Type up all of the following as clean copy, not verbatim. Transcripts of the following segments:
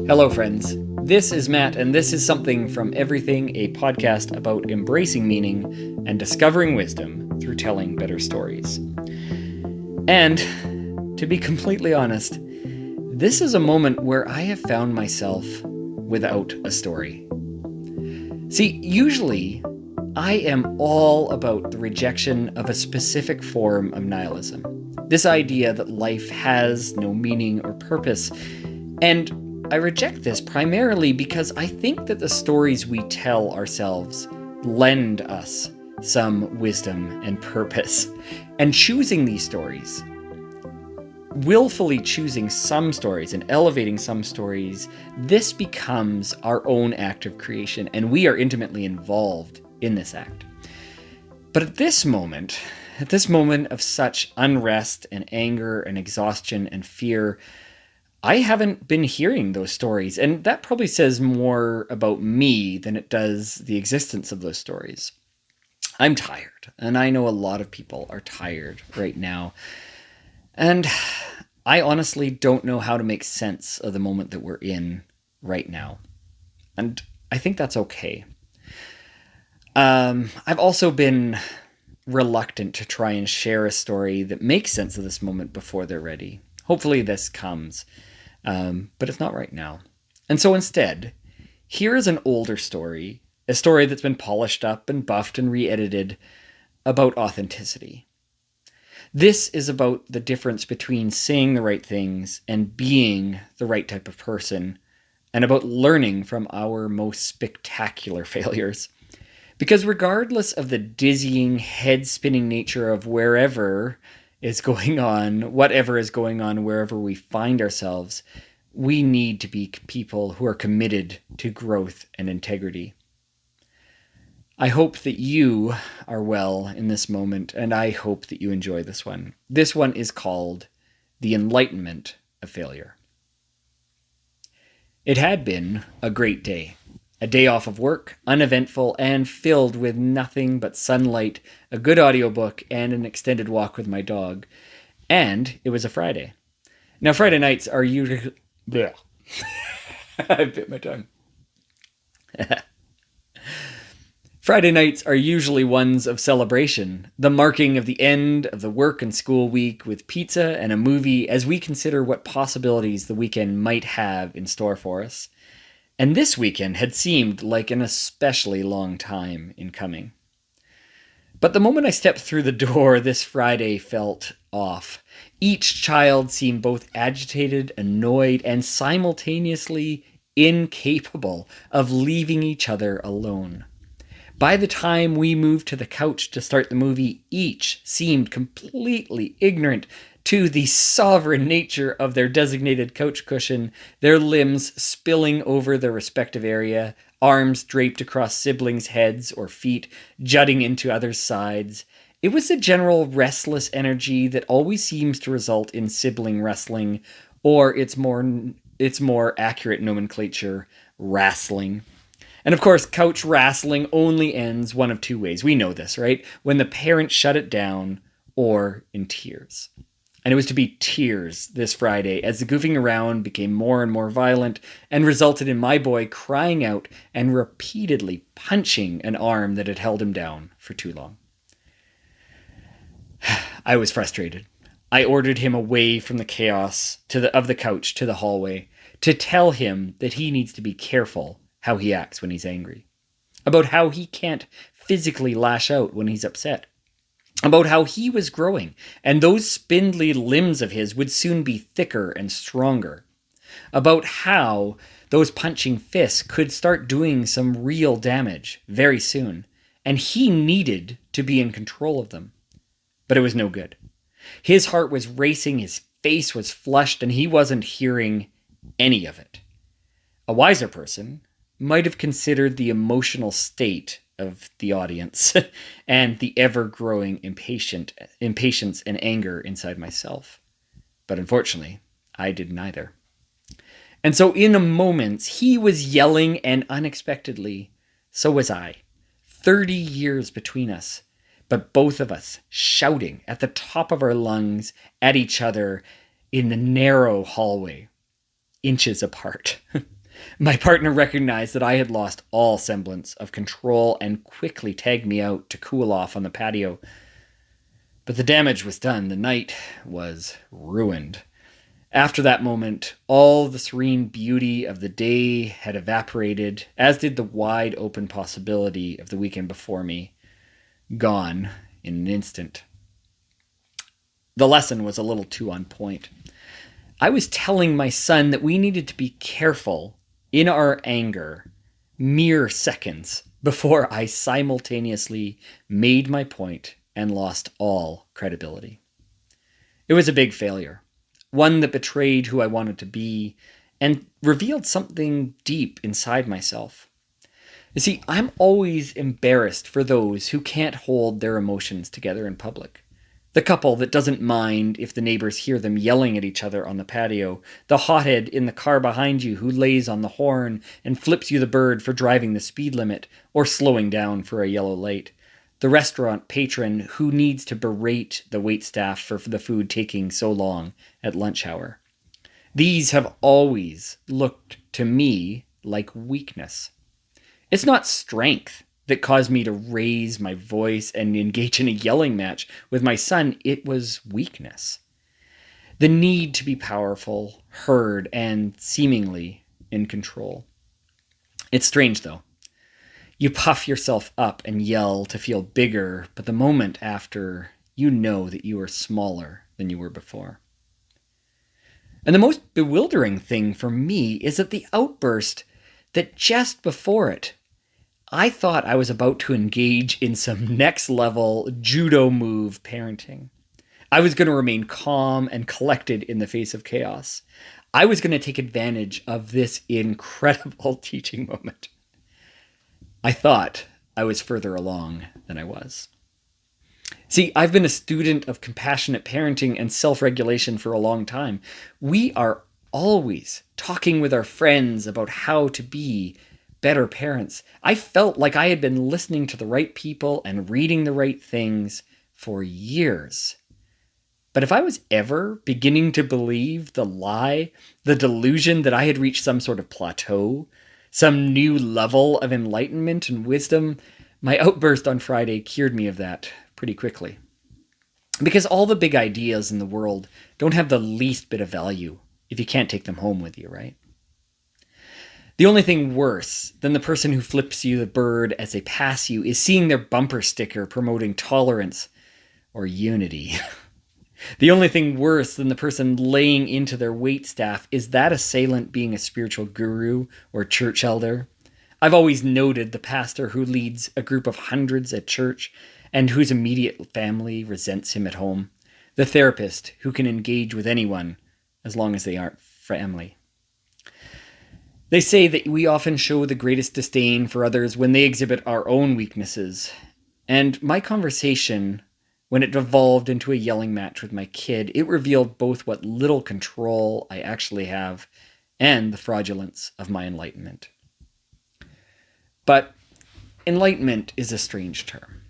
Hello, friends. This is Matt, and this is Something from Everything, a podcast about embracing meaning and discovering wisdom through telling better stories. And, to be completely honest, this is a moment where I have found myself without a story. See, usually, I am all about the rejection of a specific form of nihilism. This idea that life has no meaning or purpose. And I reject this primarily because I think that the stories we tell ourselves lend us some wisdom and purpose. And choosing these stories, willfully choosing some stories and elevating some stories, this becomes our own act of creation, and we are intimately involved in this act. But at this moment of such unrest and anger and exhaustion and fear, I haven't been hearing those stories, and that probably says more about me than it does the existence of those stories. I'm tired, and I know a lot of people are tired right now, and I honestly don't know how to make sense of the moment that we're in right now, and I think that's okay. I've also been reluctant to try and share a story that makes sense of this moment before they're ready. Hopefully this comes. But it's not right now. And so instead, here is an older story, a story that's been polished up and buffed and re-edited about authenticity. This is about the difference between saying the right things and being the right type of person, and about learning from our most spectacular failures. Because regardless of the dizzying, head-spinning nature of whatever is going on, wherever we find ourselves, we need to be people who are committed to growth and integrity. I hope that you are well in this moment, and I hope that you enjoy this one. This one is called The Enlightenment of Failure. It had been a great day. A day off of work, uneventful, and filled with nothing but sunlight, a good audiobook, and an extended walk with my dog. And it was a Friday. Now, Friday nights are usually... Blech. I bit my tongue. Friday nights are usually ones of celebration, the marking of the end of the work and school week with pizza and a movie as we consider what possibilities the weekend might have in store for us. And this weekend had seemed like an especially long time in coming. But the moment I stepped through the door, this Friday felt off. Each child seemed both agitated, annoyed, and simultaneously incapable of leaving each other alone. By the time we moved to the couch to start the movie, each seemed completely ignorant to the sovereign nature of their designated couch cushion, their limbs spilling over their respective area, arms draped across siblings' heads or feet, jutting into others' sides. It was a general restless energy that always seems to result in sibling wrestling, or its more accurate nomenclature, wrestling. And of course, couch wrestling only ends one of two ways. We know this, right? When the parents shut it down, or in tears. And it was to be tears this Friday as the goofing around became more and more violent and resulted in my boy crying out and repeatedly punching an arm that had held him down for too long. I was frustrated. I ordered him away from the chaos of the couch to the hallway to tell him that he needs to be careful how he acts when he's angry, about how he can't physically lash out when he's upset, about how he was growing, and those spindly limbs of his would soon be thicker and stronger, about how those punching fists could start doing some real damage very soon, and he needed to be in control of them. But it was no good. His heart was racing, his face was flushed, and he wasn't hearing any of it. A wiser person might have considered the emotional state of the audience and the ever-growing impatience and anger inside myself. But unfortunately, I did neither. And so in a moment, he was yelling, and unexpectedly, so was I. 30 years between us, but both of us shouting at the top of our lungs at each other in the narrow hallway, inches apart. My partner recognized that I had lost all semblance of control and quickly tagged me out to cool off on the patio. But the damage was done. The night was ruined. After that moment, all the serene beauty of the day had evaporated, as did the wide open possibility of the weekend before me, gone in an instant. The lesson was a little too on point. I was telling my son that we needed to be careful in our anger mere seconds before I simultaneously made my point and lost all credibility. It was a big failure, one that betrayed who I wanted to be and revealed something deep inside myself. You see, I'm always embarrassed for those who can't hold their emotions together in public. The couple that doesn't mind if the neighbors hear them yelling at each other on the patio. The hothead in the car behind you who lays on the horn and flips you the bird for driving the speed limit or slowing down for a yellow light. The restaurant patron who needs to berate the waitstaff for the food taking so long at lunch hour. These have always looked to me like weakness. It's not strength that caused me to raise my voice and engage in a yelling match with my son. It was weakness. The need to be powerful, heard, and seemingly in control. It's strange, though. You puff yourself up and yell to feel bigger, but the moment after, you know that you are smaller than you were before. And the most bewildering thing for me is that the outburst that just before it, I thought I was about to engage in some next level judo move parenting. I was going to remain calm and collected in the face of chaos. I was going to take advantage of this incredible teaching moment. I thought I was further along than I was. See, I've been a student of compassionate parenting and self-regulation for a long time. We are always talking with our friends about how to be better parents. I felt like I had been listening to the right people and reading the right things for years. But if I was ever beginning to believe the lie, the delusion that I had reached some sort of plateau, some new level of enlightenment and wisdom, my outburst on Friday cured me of that pretty quickly. Because all the big ideas in the world don't have the least bit of value if you can't take them home with you, right? The only thing worse than the person who flips you the bird as they pass you is seeing their bumper sticker promoting tolerance or unity. The only thing worse than the person laying into their waitstaff is that assailant being a spiritual guru or church elder. I've always noted the pastor who leads a group of hundreds at church and whose immediate family resents him at home. The therapist who can engage with anyone as long as they aren't family. They say that we often show the greatest disdain for others when they exhibit our own weaknesses. And my conversation, when it devolved into a yelling match with my kid, it revealed both what little control I actually have and the fraudulence of my enlightenment. But enlightenment is a strange term.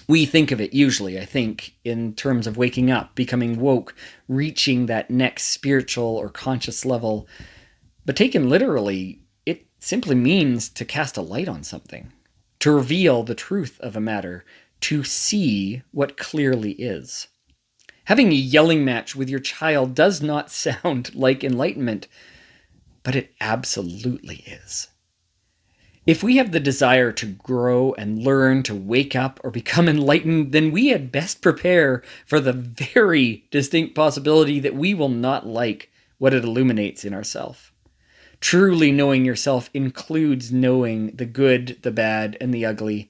We think of it usually, I think, in terms of waking up, becoming woke, reaching that next spiritual or conscious level. But taken literally, it simply means to cast a light on something, to reveal the truth of a matter, to see what clearly is. Having a yelling match with your child does not sound like enlightenment, but it absolutely is. If we have the desire to grow and learn, to wake up or become enlightened, then we had best prepare for the very distinct possibility that we will not like what it illuminates in ourselves. Truly knowing yourself includes knowing the good, the bad, and the ugly,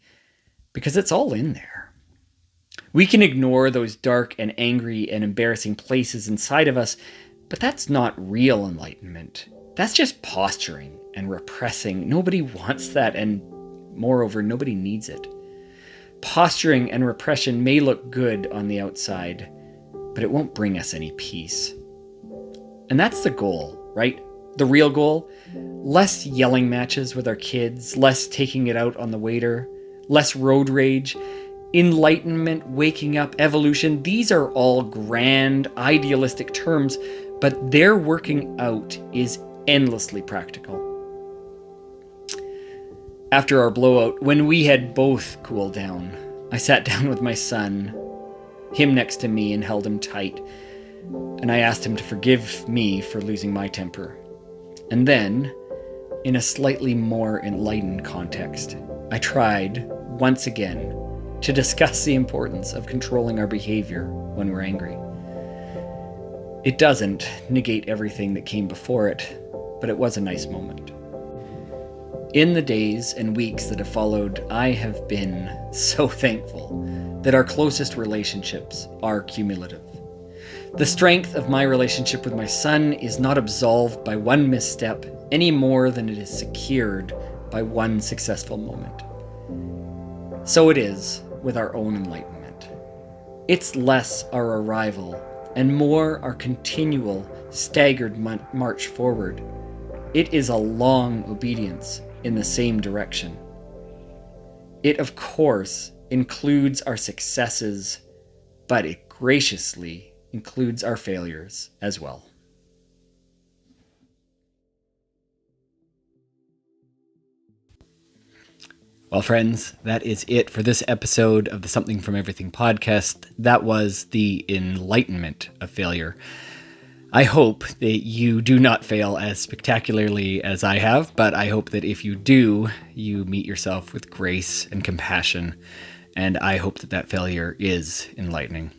because it's all in there. We can ignore those dark and angry and embarrassing places inside of us, but that's not real enlightenment. That's just posturing and repressing. Nobody wants that, and moreover, nobody needs it. Posturing and repression may look good on the outside, but it won't bring us any peace. And that's the goal, right? The real goal? Less yelling matches with our kids, less taking it out on the waiter, less road rage, enlightenment, waking up, evolution. These are all grand, idealistic terms, but their working out is endlessly practical. After our blowout, when we had both cooled down, I sat down with my son, him next to me, and held him tight, and I asked him to forgive me for losing my temper. And then, in a slightly more enlightened context, I tried, once again, to discuss the importance of controlling our behavior when we're angry. It doesn't negate everything that came before it, but it was a nice moment. In the days and weeks that have followed, I have been so thankful that our closest relationships are cumulative. The strength of my relationship with my son is not absolved by one misstep any more than it is secured by one successful moment. So it is with our own enlightenment. It's less our arrival and more our continual, staggered march forward. It is a long obedience in the same direction. It, of course, includes our successes, but it graciously includes our failures as well. Well, friends, that is it for this episode of the Something from Everything podcast. That was the Enlightenment of Failure. I hope that you do not fail as spectacularly as I have, but I hope that if you do, you meet yourself with grace and compassion, and I hope that that failure is enlightening.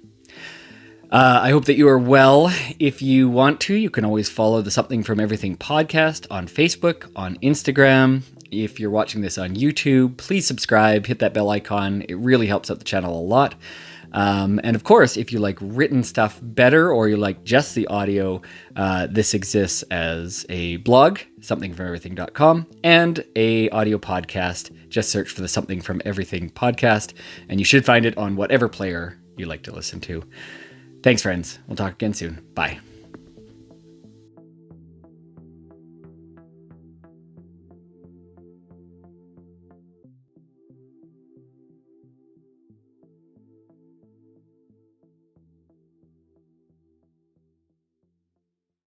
I hope that you are well. If you want to, you can always follow the Something from Everything podcast on Facebook, on Instagram. If you're watching this on YouTube, please subscribe, hit that bell icon. It really helps out the channel a lot. And of course, if you like written stuff better or you like just the audio, this exists as a blog, somethingfromeverything.com, and a audio podcast. Just search for the Something from Everything podcast, and you should find it on whatever player you like to listen to. Thanks, friends. We'll talk again soon. Bye.